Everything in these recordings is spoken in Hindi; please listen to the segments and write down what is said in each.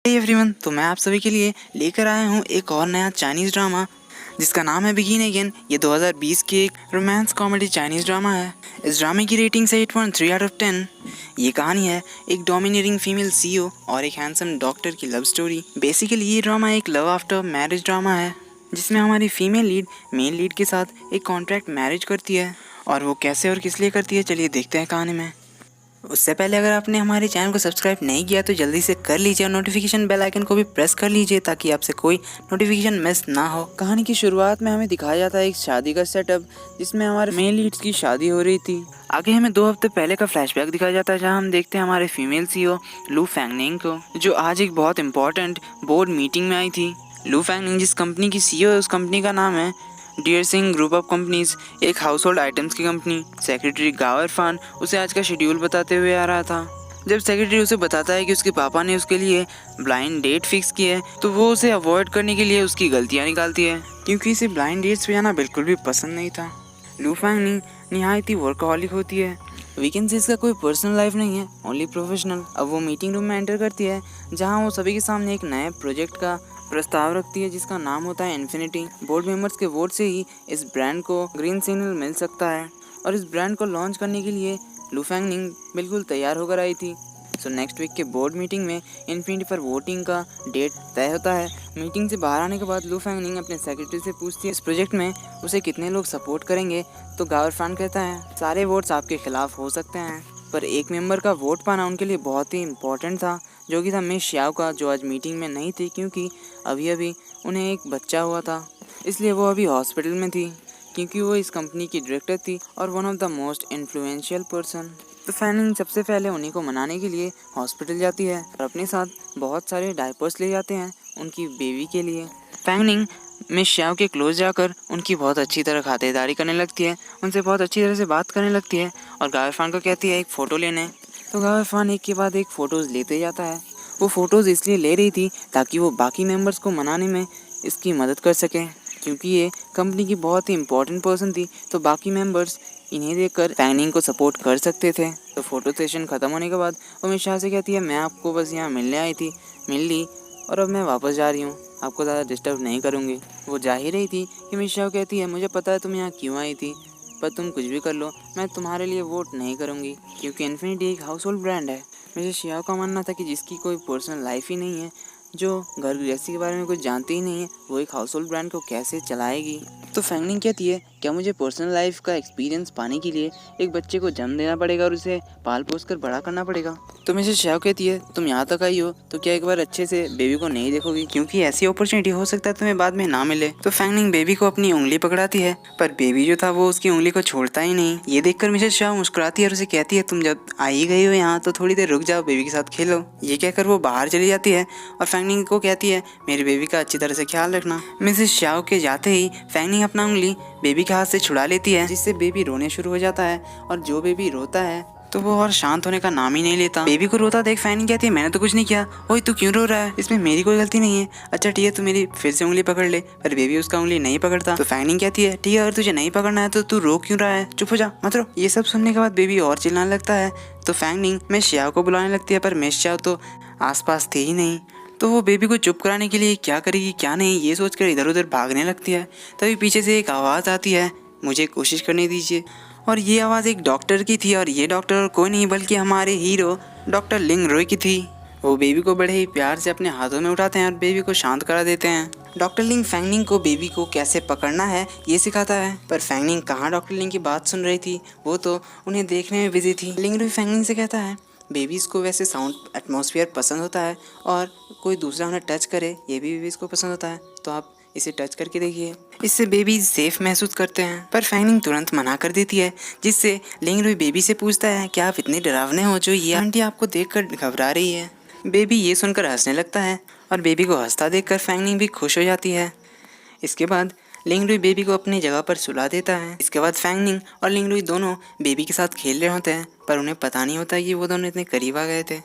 एवरीवन, तो मैं आप सभी के लिए लेकर आया हूँ एक और नया चाइनीज़ ड्रामा जिसका नाम है बिगिन अगेन। ये 2020 की एक रोमांस कॉमेडी चाइनीज़ ड्रामा है। इस ड्रामे की रेटिंग है 8.3 आउट ऑफ 10। ये कहानी है एक डोमिनेटिंग फीमेल सीईओ और एक हैंडसम डॉक्टर की लव स्टोरी। बेसिकली ये ड्रामा एक लव आफ्टर मैरिज ड्रामा है जिसमें हमारी फीमेल लीड मेन लीड के साथ एक कॉन्ट्रैक्ट मैरिज करती है। और वो कैसे और किस लिए करती है, चलिए देखते हैं कहानी में। उससे पहले अगर आपने हमारे चैनल को सब्सक्राइब नहीं किया तो जल्दी से कर लीजिए और नोटिफिकेशन बेल आइकन को भी प्रेस कर लीजिए ताकि आपसे कोई नोटिफिकेशन मिस ना हो। कहानी की शुरुआत में हमें दिखाया जाता है एक शादी का सेटअप जिसमें हमारे मेन लीड्स की शादी हो रही थी। आगे हमें 2 हफ्ते पहले का फ्लैशबैक दिखाया जाता है जहाँ हम देखते हैं हमारे फीमेल सीईओ लू फैंगनिंग को, जो आज एक बहुत इंपॉर्टेंट बोर्ड मीटिंग में आई थी। लू फैंगनिंग जिस कंपनी की सीईओ है उस कंपनी का नाम है dear Singh group of companies, एक हाउस होल्ड आइटम्स की कंपनी। सेक्रेटरी गाओ इरफान उसे आज का शेड्यूल बताते हुए आ रहा था। जब सेक्रेटरी उसे बताता है कि उसके पापा ने उसके लिए ब्लाइंड डेट फिक्स की है तो वो उसे अवॉइड करने के लिए उसकी गलतियां निकालती है क्योंकि इसे ब्लाइंड डेट्स पे जाना बिल्कुल भी पसंद नहीं था। लू फैंगनिंग निहायत ही वर्कहॉलिक होती है। वीकेंड से इसका कोई पर्सनल लाइफ नहीं है, ओनली प्रोफेशनल। अब वो मीटिंग रूम में एंटर करती है जहाँ वो सभी के सामने एक नए प्रोजेक्ट का प्रस्ताव रखती है जिसका नाम होता है इन्फिनिटी। बोर्ड मेंबर्स के वोट से ही इस ब्रांड को ग्रीन सिग्नल मिल सकता है और इस ब्रांड को लॉन्च करने के लिए लू फैंगनिंग बिल्कुल तैयार होकर आई थी। सो नेक्स्ट वीक के बोर्ड मीटिंग में इन्फिनिटी पर वोटिंग का डेट तय होता है। मीटिंग से बाहर आने के बाद लू फैंगनिंग अपने सेक्रेटरी से पूछती है इस प्रोजेक्ट में उसे कितने लोग सपोर्ट करेंगे, तो गाओ इरफान कहता है सारे वोट्स आपके खिलाफ हो सकते हैं, पर एक मेंबर का वोट पाना उनके लिए बहुत ही इम्पोर्टेंट था, जो कि था मिस श्याओ का, जो आज मीटिंग में नहीं थी क्योंकि अभी अभी उन्हें एक बच्चा हुआ था, इसलिए वो अभी हॉस्पिटल में थी क्योंकि वो इस कंपनी की डायरेक्टर थी और one of the most influential person. तो फैंगनिंग सबसे पहले उन्हीं को मनाने के लिए हॉस्पिटल जाती है और अपने साथ बहुत सारे डायपर्स ले जाते हैं उनकी बेबी के लिए। फैंगनिंग मिस श्याओ के क्लोज जाकर उनकी बहुत अच्छी तरह खातिरदारी करने लगती है, उनसे बहुत अच्छी तरह से बात करने लगती है और गाओ इरफान को कहती है एक फ़ोटो लेने। तो गाओ इरफान एक के बाद एक फ़ोटोज़ लेते जाता है। वो फ़ोटोज़ इसलिए ले रही थी ताकि वो बाकी मेंबर्स को मनाने में इसकी मदद कर सकें क्योंकि ये कंपनी की बहुत ही इंपॉर्टेंट पर्सन थी, तो बाकी मेंबर्स इन्हें देखकर फैंगनिंग को सपोर्ट कर सकते थे। तो फ़ोटो सेशन ख़त्म होने के बाद वो मिस शाह से कहती है मैं आपको बस यहाँ मिलने आई थी, मिल ली और अब मैं वापस जा रही हूँ, आपको ज़्यादा डिस्टर्ब नहीं करूँगी। वो जा ही रही थी कि मिस शाह कहती है मुझे पता है तुम यहाँ क्यों आई थी, पर तुम कुछ भी कर लो मैं तुम्हारे लिए वोट नहीं करूँगी क्योंकि इन्फिनिटी एक हाउस होल्ड ब्रांड है। मिसेस श्याओ का मानना था कि जिसकी कोई पर्सनल लाइफ ही नहीं है, जो घर गृहस्थी के बारे में कुछ जानती ही नहीं है, वो एक हाउस होल्ड ब्रांड को कैसे चलाएगी। तो फैंगनिंग कहती है क्या मुझे पर्सनल लाइफ का एक्सपीरियंस पाने के लिए एक बच्चे को जन्म देना पड़ेगा और उसे पाल पोस कर बड़ा करना पड़ेगा। तो मिसेस श्याओ कहती है तुम यहाँ तक आई हो तो क्या एक बार अच्छे से बेबी को नहीं देखोगी, क्योंकि ऐसी अपॉर्चुनिटी हो सकता है तुम्हें बाद में ना मिले। तो फैंगनिंग बेबी को अपनी उंगली पकड़ाती है पर बेबी जो था वो उसकी उंगली को छोड़ता ही नहीं। ये देखकर मिसेस श्याओ मुस्कुराती है और उसे कहती है तुम जब आई गई हो यहाँ तो थोड़ी देर रुक जाओ, बेबी के साथ खेलो। ये कहकर वो बाहर चली जाती है और फैंगनिंग को कहती है मेरी बेबी का अच्छी तरह से ख्याल रखना। मिसेस श्याओ के जाते ही फैंगनिंग अपना उंगली बेबी के हाथ से छुड़ा लेती है जिससे बेबी रोने शुरू हो जाता है और जो बेबी रोता है तो वो और शांत होने का नाम ही नहीं लेता। बेबी को रोता देख फैंगनिंग कहती है मैंने तो कुछ नहीं किया, ओए तू क्यों रो रहा है, इसमें मेरी कोई गलती नहीं है। अच्छा ठीक है तू मेरी फिर से उंगली पकड़ ले, पर बेबी उसका उंगली नहीं पकड़ता। तो फैंगनिंग कहती है ठीक है अगर तुझे नहीं पकड़ना है तो तू रो क्यों रहा है, चुप हो जा मत रो। ये सब सुनने के बाद बेबी और चिल्लाने लगता है। तो फैंगनिंग मिस श्याओ को बुलाने लगती है पर मिस श्याओ तो आसपास थे ही नहीं, तो वो बेबी को चुप कराने के लिए क्या करेगी क्या नहीं ये सोचकर इधर उधर भागने लगती है। तभी पीछे से एक आवाज़ आती है मुझे कोशिश करने दीजिए, और ये आवाज़ एक डॉक्टर की थी और ये डॉक्टर कोई नहीं बल्कि हमारे हीरो डॉक्टर लिंग रॉय की थी। वो बेबी को बड़े ही प्यार से अपने हाथों में उठाते हैं और बेबी को शांत करा देते हैं। डॉक्टर लिंग फैंगनिंग को बेबी को कैसे पकड़ना है ये सिखाता है, पर फैंगनिंग कहाँ डॉक्टर लिंग की बात सुन रही थी, वो तो उन्हें देखने में बिजी थी। लिंग रॉय फैंगनिंग से कहता है बेबीज़ को वैसे साउंड एटमॉस्फेयर पसंद होता है और कोई दूसरा उन्हें टच करे ये भी बेबीज़ को पसंद होता है, तो आप इसे टच करके देखिए, इससे बेबी सेफ महसूस करते हैं। पर फैंगनिंग तुरंत मना कर देती है जिससे लिंग रॉय बेबी से पूछता है क्या आप इतने डरावने हो जो ये आंटी आपको देखकर घबरा रही है। बेबी ये सुनकर हंसने लगता है और बेबी को हंसता देखकर फैंगनिंग भी खुश हो जाती है। इसके बाद लिंग रॉय बेबी को अपनी जगह पर सुला देता है। इसके बाद फैंगनिंग और लिंग रॉय दोनों बेबी के साथ खेल रहे होते हैं पर उन्हें पता नहीं होता कि वो दोनों इतने करीब आ गए थे।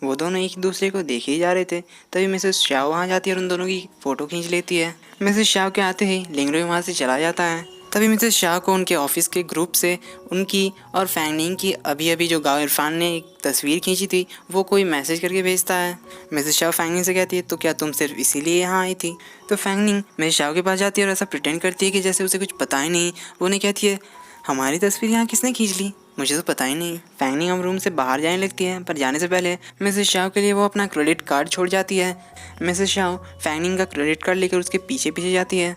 वो दोनों एक दूसरे को देखे ही जा रहे थे। तभी मिसेस श्याओ वहाँ जाती है और उन दोनों की फ़ोटो खींच लेती है। मिसेस श्याओ के आते ही लिंग रॉय वहाँ से चला जाता है। तभी मिसेस शाह को उनके ऑफिस के ग्रुप से उनकी और फैंगनिंग की अभी अभी जो गाँव इरफान ने एक तस्वीर खींची थी वो कोई मैसेज करके भेजता है। मिसेस शाह फैंगनिंग से कहती है तो क्या तुम सिर्फ इसीलिए यहाँ आई थी? तो फैंगनिंग मिसेस शाह के पास जाती है और ऐसा प्रिटेंड करती है कि जैसे उसे कुछ पता ही नहीं। वो उन्हें कहती है हमारी तस्वीर यहाँ किसने खींच ली, मुझे तो पता ही नहीं। फैंगनिंग अब रूम से बाहर जाने लगती है, पर जाने से पहले मिसेस शाह के लिए वो अपना क्रेडिट कार्ड छोड़ जाती है। मिसेस शाह फैंगनिंग का क्रेडिट कार्ड लेकर उसके पीछे पीछे जाती है,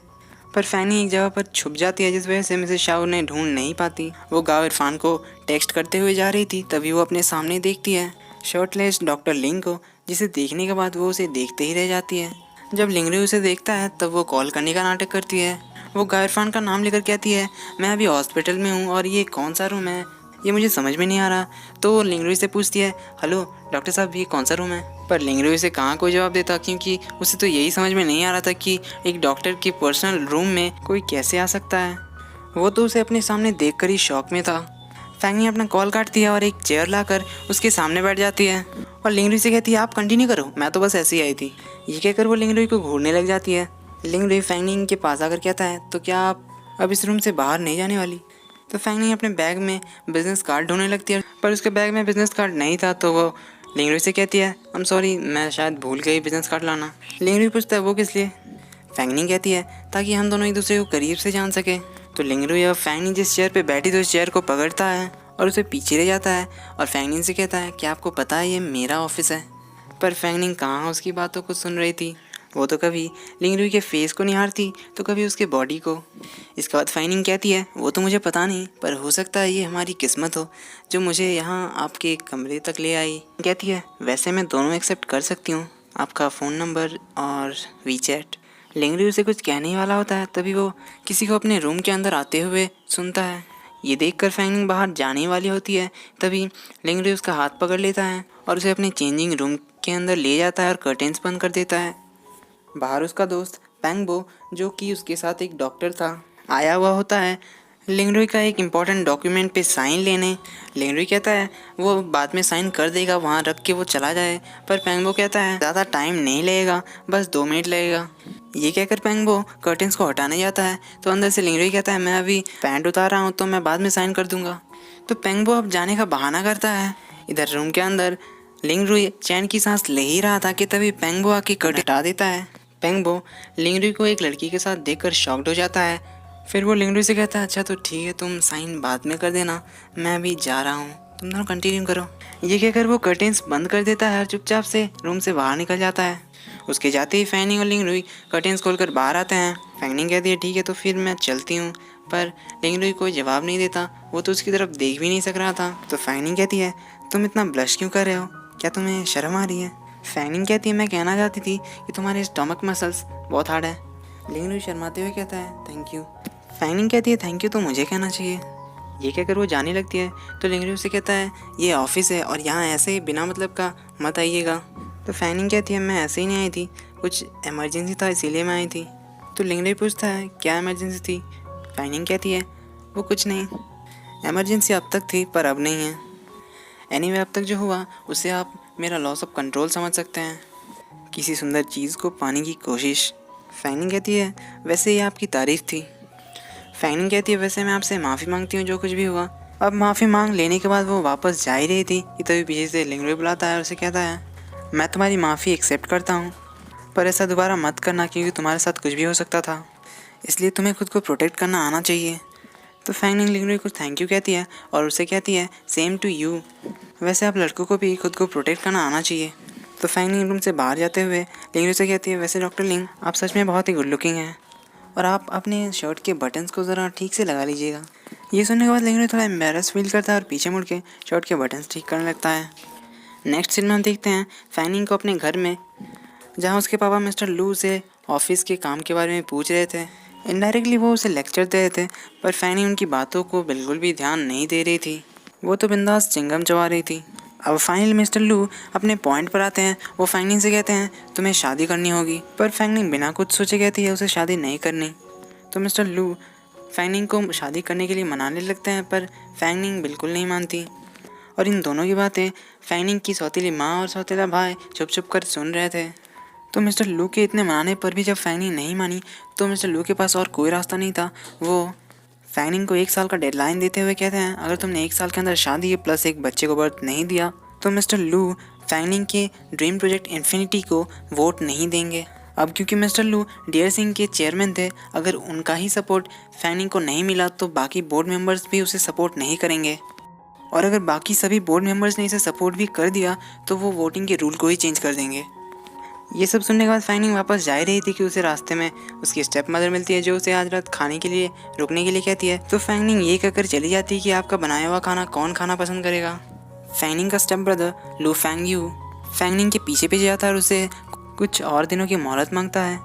पर फैनी एक जगह पर छुप जाती है जिस वजह से मिसेस शाह उन्हें ढूंढ नहीं पाती। वो गाँव इरफान को टेक्स्ट करते हुए जा रही थी, तभी वो अपने सामने देखती है शर्टलेस डॉक्टर लिंग को, जिसे देखने के बाद वो उसे देखते ही रह जाती है। जब लिंगरी उसे देखता है तब वो कॉल करने का नाटक करती है। वो गाँव इरफान का नाम लेकर कहती है मैं अभी हॉस्पिटल में हूँ और ये कौन सा रूम है, ये मुझे समझ में नहीं आ रहा। तो लिंगरी से पूछती है हेलो डॉक्टर साहब ये कौन सा रूम है, पर लिंगरी उसे कहाँ कोई जवाब देता, क्योंकि उसे तो यही समझ में नहीं आ रहा था कि एक डॉक्टर के पर्सनल रूम में कोई कैसे आ सकता है। वो तो उसे अपने सामने देखकर ही शॉक में था। फैंगनी अपना कॉल काटती है और एक चेयर लाकर उसके सामने बैठ जाती है और लिंगरी से कहती है आप कंटिन्यू करो, मैं तो बस ऐसे ही आई थी। ये कहकर वो लिंगरी को घूरने लग जाती है। लिंगरी फैंगनी के पास आकर कहता है तो क्या आप अब इस रूम से बाहर नहीं जाने वाली? तो फैंगनी अपने बैग में बिजनेस कार्ड ढूंढने लगती है, पर उसके बैग में बिजनेस कार्ड नहीं था। तो वो लिंगरी से कहती है आई एम सॉरी, मैं शायद भूल गई बिजनेस कार्ड लाना। लिंगरी पूछता है वो किस लिए? फैंगनी कहती है ताकि हम दोनों एक दूसरे को करीब से जान सके। तो लिंगरी और फैंगनी जिस चेयर पे बैठी थी उस चेयर को पकड़ता है और उसे पीछे ले जाता है और फैंगनी से कहता है कि आपको पता है ये मेरा ऑफिस है। पर फैंगनी कहाँ उसकी बातों को सुन रही थी, वो तो कभी लिंगरी के फेस को निहारती तो कभी उसके बॉडी को। इसके बाद फैंगनी कहती है वो तो मुझे पता नहीं, पर हो सकता है ये हमारी किस्मत हो जो मुझे यहाँ आपके कमरे तक ले आई। कहती है वैसे मैं दोनों एक्सेप्ट कर सकती हूँ, आपका फ़ोन नंबर और वीचैट। लिंगरी उसे कुछ कहने ही वाला होता है, तभी वो किसी को अपने रूम के अंदर आते हुए सुनता है। ये देखकर फैंगनी बाहर जाने वाली होती है, तभी लिंगरी उसका हाथ पकड़ लेता है और उसे अपने चेंजिंग रूम के अंदर ले जाता है और कर्टेन्स बंद कर देता है। बाहर उसका दोस्त पैंगबो, जो कि उसके साथ एक डॉक्टर था, आया हुआ होता है लिंगरी का एक इम्पॉर्टेंट डॉक्यूमेंट पे साइन लेने। लिंगरी कहता है वो बाद में साइन कर देगा, वहाँ रख के वो चला जाए, पर पैंगबो कहता है ज़्यादा टाइम नहीं लगेगा, बस 2 मिनट लगेगा। ये कहकर पैंगबो कर्टेन्स को हटाने जाता है, तो अंदर से लिंगरी कहता है मैं अभी पैंट उतार रहा हूँ तो मैं बाद में साइन कर दूँगा। तो पैंगबो अब जाने का बहाना करता है। इधर रूम के अंदर लिंगरी चैन की सांस ले ही रहा था कि तभी पैंगबो आके कर्टेन हटा देता है। पैंगबो लिंगरी को एक लड़की के साथ देखकर शॉक्ड हो जाता है। फिर वो लिंगरी से कहता है अच्छा तो ठीक है, तुम साइन बाद में कर देना, मैं अभी जा रहा हूँ, तुम दोनों कंटिन्यू करो। ये कहकर वो कर्टेन्स बंद कर देता है और चुपचाप से रूम से बाहर निकल जाता है। उसके जाते ही फैंगनी और लिंगरी कर्टेन्स खोलकर बाहर आते हैं। फैंगनी कहती है ठीक है तो फिर मैं चलती हूँ, पर लिंगरी कोई जवाब नहीं देता, वो तो उसकी तरफ देख भी नहीं सक रहा था। तो फैंगनी कहती है तुम इतना ब्लश क्यों कर रहे हो, क्या तुम्हें शर्म आ रही है? फैंगनी कहती है मैं कहना चाहती थी कि तुम्हारे स्टमक मसल्स बहुत हार्ड है। लिंगरी शर्माते हुए कहता है थैंक यू। फैंगनी कहती है थैंक यू तो मुझे कहना चाहिए। ये कहकर वो जाने लगती है, तो लिंगरी उससे कहता है ये ऑफिस है और यहाँ ऐसे ही बिना मतलब का मत आइएगा। तो फैंगनी कहती है मैं ऐसे ही नहीं आई थी, कुछ इमरजेंसी था इसीलिए मैं आई थी। तो लिंगरी पूछता है क्या इमरजेंसी थी? फैंगनी कहती है वो कुछ नहीं, इमरजेंसी अब तक थी पर अब नहीं है। एनीवे अब तक जो हुआ उससे आप मेरा लॉस ऑफ कंट्रोल समझ सकते हैं, किसी सुंदर चीज़ को पाने की कोशिश। फैंगनी कहती है वैसे ये आपकी तारीफ़ थी। फैंगनी कहती है वैसे मैं आपसे माफ़ी मांगती हूँ जो कुछ भी हुआ। अब माफ़ी मांग लेने के बाद वो वापस जा ही रही थी कि तभी पीछे से लिंगरी बुलाता है और उसे कहता है मैं तुम्हारी माफ़ी एक्सेप्ट करता हूँ, पर ऐसा दोबारा मत करना क्योंकि तुम्हारे साथ कुछ भी हो सकता था, इसलिए तुम्हें खुद को प्रोटेक्ट करना आना चाहिए। तो फैंगनी लिंगरी को थैंक यू कहती है और उसे कहती है सेम टू यू, वैसे आप लड़कों को भी खुद को प्रोटेक्ट करना आना चाहिए। तो फैंगनी रूम से बाहर जाते हुए लिंगरी से कहती है वैसे डॉक्टर लिंग आप सच में बहुत ही गुड लुकिंग हैं और आप अपने शर्ट के बटन्स को ज़रा ठीक से लगा लीजिएगा। ये सुनने के बाद लिंगरी थोड़ा एम्बेरस फील करता है और पीछे मुड़ के शर्ट के बटन्स ठीक करने लगता है। नेक्स्ट सीन में हम देखते हैं फैंगनी को अपने घर में, जहाँ उसके पापा मिस्टर लू से ऑफिस के काम के बारे में पूछ रहे थे। इनडायरेक्टली वो उसे लेक्चर दे रहे थे, पर फैंगनी उनकी बातों को बिल्कुल भी ध्यान नहीं दे रही थी, वो तो बिंदास चिंगम चबा रही थी। अब फाइनली मिस्टर लू अपने पॉइंट पर आते हैं। वो फैंगनी से कहते हैं तुम्हें शादी करनी होगी, पर फैंगनी बिना कुछ सोचे कहती है उसे शादी नहीं करनी। तो मिस्टर लू फैंगनी को शादी करने के लिए मनाने लगते हैं, पर फैंगनी बिल्कुल नहीं मानती और इन दोनों की बातें फैंगनी की सौतेली माँ और सौतेला भाई छुप छुप कर सुन रहे थे। तो मिस्टर लू के इतने मनाने पर भी जब फैंगनी नहीं मानी तो मिस्टर लू के पास और कोई रास्ता नहीं था, वो फैंगनिंग को 1 साल का डेडलाइन देते हुए कहते हैं अगर तुमने 1 साल के अंदर शादी प्लस एक बच्चे को बर्थ नहीं दिया तो मिस्टर लू फैंगनिंग के ड्रीम प्रोजेक्ट इन्फिनिटी को वोट नहीं देंगे। अब क्योंकि मिस्टर लू डियर सिंह के चेयरमैन थे, अगर उनका ही सपोर्ट फैंगनिंग को नहीं मिला तो बाकी बोर्ड मेंबर्स भी उसे सपोर्ट नहीं करेंगे, और अगर बाकी सभी बोर्ड मेंबर्स ने इसे सपोर्ट भी कर दिया तो वो वोटिंग के रूल को ही चेंज कर देंगे। ये सब सुनने के बाद फैंगनिंग वापस जा ही रही थी कि उसे रास्ते में उसकी स्टेप मदर मिलती है जो उसे आज रात खाने के लिए रुकने के लिए कहती है। तो फैंगनिंग ये कहकर चली जाती है कि आपका बनाया हुआ खाना कौन खाना पसंद करेगा। फैंगनिंग का स्टेप ब्रदर लू फैंगयू फैंगनिंग के पीछे पीछे जाता है और उसे कुछ और दिनों की मोहलत मांगता है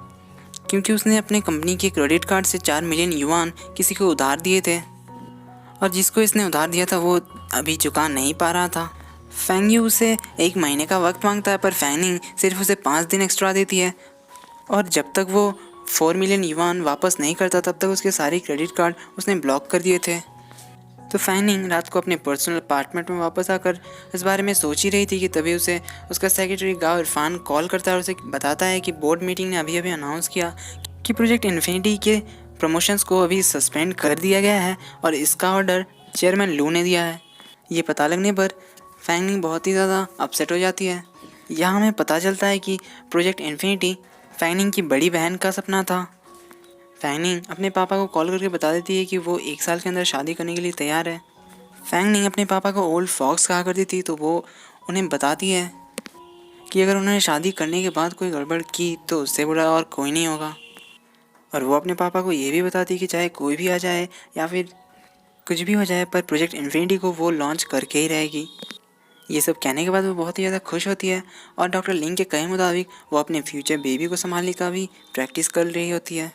क्योंकि उसने अपने कंपनी के क्रेडिट कार्ड से 4 मिलियन युआन किसी को उधार दिए थे और जिसको इसने उधार दिया था वो अभी चुका नहीं पा रहा था। फैंगयू उसे 1 महीने का वक्त मांगता है पर फैंगनिंग सिर्फ उसे 5 दिन एक्स्ट्रा देती है और जब तक वो 4 मिलियन युआन वापस नहीं करता तब तक उसके सारे क्रेडिट कार्ड उसने ब्लॉक कर दिए थे। तो फैंगनिंग रात को अपने पर्सनल अपार्टमेंट में वापस आकर इस बारे में सोच ही रही थी कि तभी उसे उसका सेक्रेटरी गाओ इरफान कॉल करता है और उसे बताता है कि बोर्ड मीटिंग ने अभी अनाउंस किया कि प्रोजेक्ट इन्फिनिटी के प्रमोशंस को अभी सस्पेंड कर दिया गया है और इसका ऑर्डर चेयरमैन लू ने दिया है। ये पता लगने पर फैंगनिंग बहुत ही ज़्यादा अपसेट हो जाती है। यहाँ हमें पता चलता है कि प्रोजेक्ट इन्फिनिटी फैंगनिंग की बड़ी बहन का सपना था। फैंगनिंग अपने पापा को कॉल करके बता देती है कि वो 1 साल के अंदर शादी करने के लिए तैयार है। फैंगनिंग अपने पापा को ओल्ड फॉक्स कहा करती थी तो वो उन्हें बताती है कि अगर उन्होंने शादी करने के बाद कोई गड़बड़ की तो उससे बुरा और कोई नहीं होगा, और वो अपने पापा को ये भी बताती कि चाहे कोई भी आ जाए या फिर कुछ भी हो जाए पर प्रोजेक्ट इन्फिनिटी को वो लॉन्च करके ही रहेगी। ये सब कहने के बाद वो बहुत ही ज़्यादा खुश होती है और डॉक्टर लिंग के कहे मुताबिक वो अपने फ्यूचर बेबी को संभालने का भी प्रैक्टिस कर रही होती है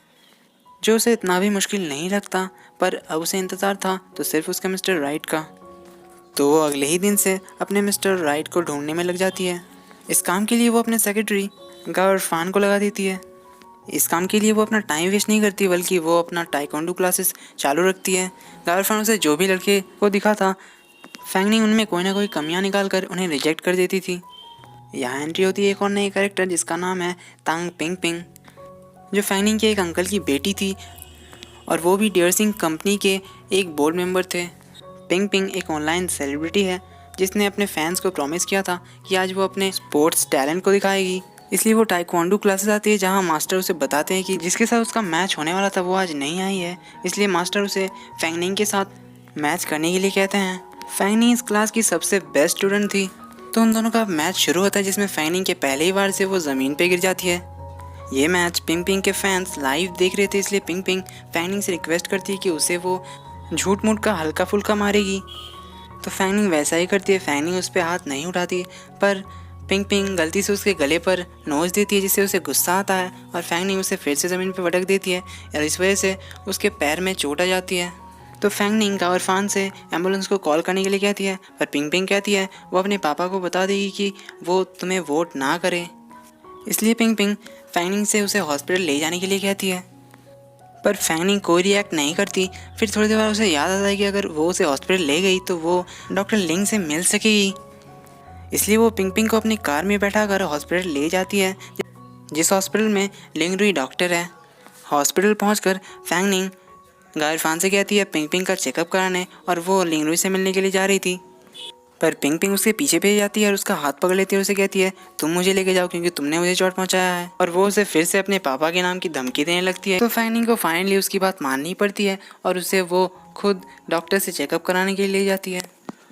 जो उसे इतना भी मुश्किल नहीं लगता, पर अब उसे इंतज़ार था तो सिर्फ उसका मिस्टर राइट का। तो वो अगले ही दिन से अपने मिस्टर राइट को ढूंढने में लग जाती है। इस काम के लिए वो अपने सेक्रेटरी गाओ इरफान को लगा देती है। इस काम के लिए वो अपना टाइम वेस्ट नहीं करती बल्कि वो अपना ताइक्वांडो क्लासेस चालू रखती है। गाओ इरफान उसे जो भी लड़के को दिखा था फैंगनिंग उनमें कोई ना कोई कमियां निकाल कर उन्हें रिजेक्ट कर देती थी। यहाँ एंट्री होती है एक और नई कैरेक्टर जिसका नाम है तांग पिंग पिंग, जो फैंगनिंग के एक अंकल की बेटी थी और वो भी डियर सिंह कंपनी के एक बोर्ड मेंबर थे। पिंग पिंग एक ऑनलाइन सेलिब्रिटी है जिसने अपने फैंस को प्रॉमिस किया था कि आज वो अपने स्पोर्ट्स टैलेंट को दिखाएगी, इसलिए वो ताइक्वांडो क्लासेस आती है जहाँ मास्टर उसे बताते हैं कि जिसके साथ उसका मैच होने वाला था वो आज नहीं आई है, इसलिए मास्टर उसे फैंगनिंग के साथ मैच करने के लिए कहते हैं। फैंगनिंग इस क्लास की सबसे बेस्ट स्टूडेंट थी तो उन दोनों का मैच शुरू होता है जिसमें फैंगनिंग के पहले ही बार से वो ज़मीन पे गिर जाती है। ये मैच पिंग पिंग के फैंस लाइव देख रहे थे, इसलिए पिंग पिंग फैंगनिंग से रिक्वेस्ट करती है कि उसे वो झूठ मूठ का हल्का फुल्का मारेगी, तो फैंगनिंग वैसा ही करती है। फैंगनिंग उस पर हाथ नहीं उठाती पर पिंग पिंग गलती से उसके गले पर नोच देती है जिससे उसे गुस्सा आता है और फैंगनिंग उसे फिर से ज़मीन पर पटक देती है और इस वजह से उसके पैर में चोट आ जाती है। तो फैंगनिंग गाओ इरफान से एम्बुलेंस को कॉल करने के लिए कहती है पर पिंग पिंग कहती है वो अपने पापा को बता देगी कि वो तुम्हें वोट ना करे, इसलिए पिंग पिंग फैंगनिंग से उसे हॉस्पिटल ले जाने के लिए कहती है पर फैंगनिंग कोई रिएक्ट नहीं करती। फिर थोड़ी देर बाद उसे याद आता है कि अगर वो उसे हॉस्पिटल ले गई तो वो डॉक्टर लिंग से मिल सकेगी, इसलिए वो पिंग पिंग को अपनी कार में बैठा कर हॉस्पिटल ले जाती है जिस हॉस्पिटल में लिंग रुई डॉक्टर है। हॉस्पिटल पहुंचकर फैंगनिंग गाओ इरफान से कहती है पिंग पिंग का चेकअप कराने और वो लिंग रुई से मिलने के लिए जा रही थी, पर पिंग पिंग उसके पीछे पीछे जाती है और उसका हाथ पकड़ लेती है और उसे कहती है तुम मुझे लेके जाओ क्योंकि तुमने मुझे चोट पहुंचाया है, और वो उसे फिर से अपने पापा के नाम की धमकी देने लगती है। तो फैंगनिंग को फाइनली उसकी बात माननी पड़ती है और उसे वो खुद डॉक्टर से चेकअप कराने के लिए ले जाती है।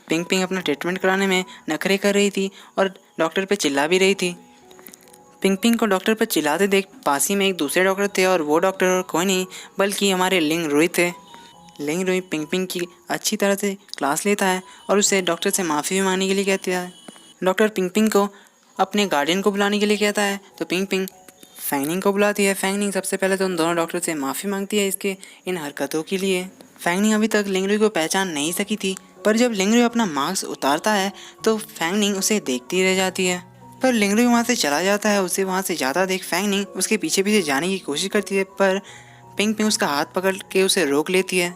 पिंग पिंग अपना ट्रीटमेंट कराने में नखरे कर रही थी और डॉक्टर पे चिल्ला भी रही थी। पिंग पिंग को डॉक्टर पर चिल्लाते देख पास ही में एक दूसरे डॉक्टर थे और वो डॉक्टर और कोई नहीं बल्कि हमारे लिंग रुई थे। लिंग रुई पिंग पिंग की अच्छी तरह से क्लास लेता है और उसे डॉक्टर से माफ़ी भी मांगने के लिए कहता है। डॉक्टर पिंग पिंग को अपने गार्डियन को बुलाने के लिए कहता है तो पिंग पिंग फैंगनिंग को बुलाती है। फैंगनिंग सबसे पहले तो उन दोनों डॉक्टर से माफ़ी मांगती है इसके इन हरकतों के लिए। फैंगनिंग अभी तक लिंग रुई को पहचान नहीं सकी थी, पर जब लिंग रुई अपना मास्क उतारता है तो फैंगनिंग उसे देखती रह जाती है, पर लिंग रुई वहाँ से चला जाता है। उसे वहाँ से जाता देख फैंगनिंग उसके पीछे पीछे जाने की कोशिश करती है पर पिंग पिंग उसका हाथ पकड़ के उसे रोक लेती है।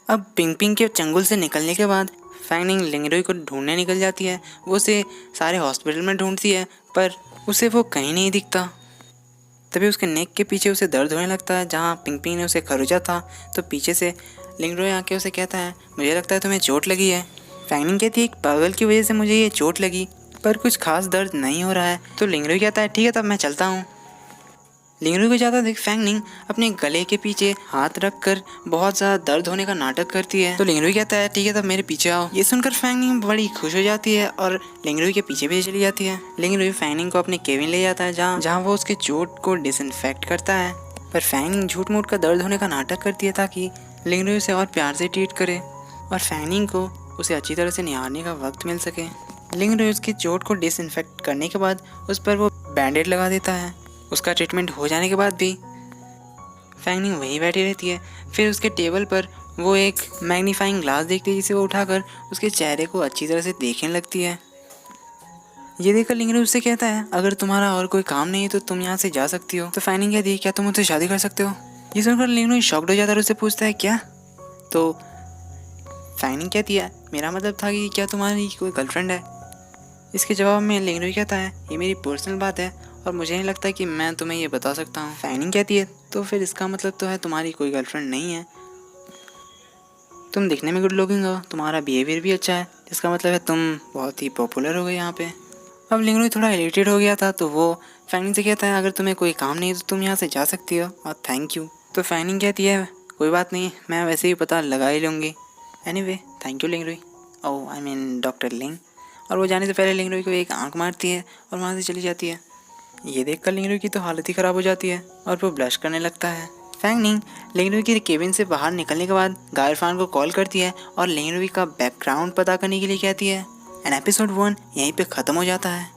अब पिंग पिंग के चंगुल से निकलने के बाद फैंगनिंग लिंग रुई को ढूंढने निकल जाती है। वो उसे सारे हॉस्पिटल में ढूंढती है पर उसे वो कहीं नहीं दिखता। तभी उसके नेक के पीछे उसे दर्द होने लगता है जहाँ पिंग पिंग ने उसे खरोचा था, तो पीछे से लिंगरोय आके उसे कहता है मुझे लगता है तुम्हें चोट लगी है। फैंगनिंग कहती है एक पागल की वजह से मुझे ये चोट लगी, पर कुछ खास दर्द नहीं हो रहा है। तो लिंगरोय कहता है ठीक है तब मैं चलता हूँ। लिंगरोय को जाता देख फैंगनिंग अपने गले के पीछे हाथ रखकर बहुत ज़्यादा दर्द होने का नाटक करती है। तो लिंगरोय कहता है ठीक है तब मेरे पीछे आओ। ये सुनकर फैंगनिंग बड़ी खुश हो जाती है और लिंगरोय के पीछे भी चली जाती है। लिंगरोय फैंगनिंग को अपने केबिन ले जाता है जहाँ वो उसके चोट को डिसइंफेक्ट करता है, पर फैंगनिंग झूठ मूठ का दर्द होने का नाटक करती है ताकि लिंगरोय उसे और प्यार से ट्रीट करे और फैंगनिंग को उसे अच्छी तरह से निहारने का वक्त मिल सके। लिंगरोय उसकी चोट को डिसइंफेक्ट करने के बाद उस पर वो बैंडेड लगा देता है। उसका ट्रीटमेंट हो जाने के बाद भी फैंगनिंग वहीं बैठी रहती है। फिर उसके टेबल पर वो एक मैग्नीफाइंग ग्लास देखती है जिसे वो उठाकर उसके चेहरे को अच्छी तरह से देखने लगती है। ये देखकर लिंगरोय उससे कहता है अगर तुम्हारा और कोई काम नहीं है तो तुम यहाँ से जा सकती हो। तो फैंगनिंग कहती है क्या तुम मुझसे शादी कर सकते हो? ये सुनकर लिंगरोय शॉक्ड हो जाता है और उससे पूछता है क्या? तो फैंगनिंग कहती है मेरा मतलब था कि क्या तुम्हारी कोई गर्लफ्रेंड है? इसके जवाब में लिंगरोय कहता है ये मेरी पर्सनल बात है और मुझे नहीं लगता कि मैं तुम्हें ये बता सकता हूँ। फैंगनिंग कहती है तो फिर इसका मतलब तो है तुम्हारी कोई गर्लफ्रेंड नहीं है। तुम दिखने में गुड लुकिंग हो, तुम्हारा बिहेवियर भी अच्छा है, इसका मतलब है तुम बहुत ही पॉपुलर हो गए यहाँ पे। अब लिंगरोय थोड़ा इरिटेट हो गया था तो वो फैंगनिंग से कहता है अगर तुम्हें कोई काम नहीं है तो तुम यहाँ से जा सकती हो और थैंक यू। तो फैंगनिंग कहती है कोई बात नहीं, मैं वैसे ही पता लगा ही लूँगी। Anyway thank you Lingroy, oh I mean doctor Ling. और वो जाने से पहले लिंगरोय को एक आंख मारती है और वहाँ से चली जाती है। ये देखकर लिंगरोय की तो हालत ही ख़राब हो जाती है और वो ब्लश करने लगता है। फैंगनिंग लिंगरोय की केबिन से बाहर निकलने के बाद गाय इरफान को कॉल करती है और लिंगरोय का बैकग्राउंड पता करने के लिए कहती है। एंड एपिसोड 1 यहीं पे ख़त्म हो जाता है।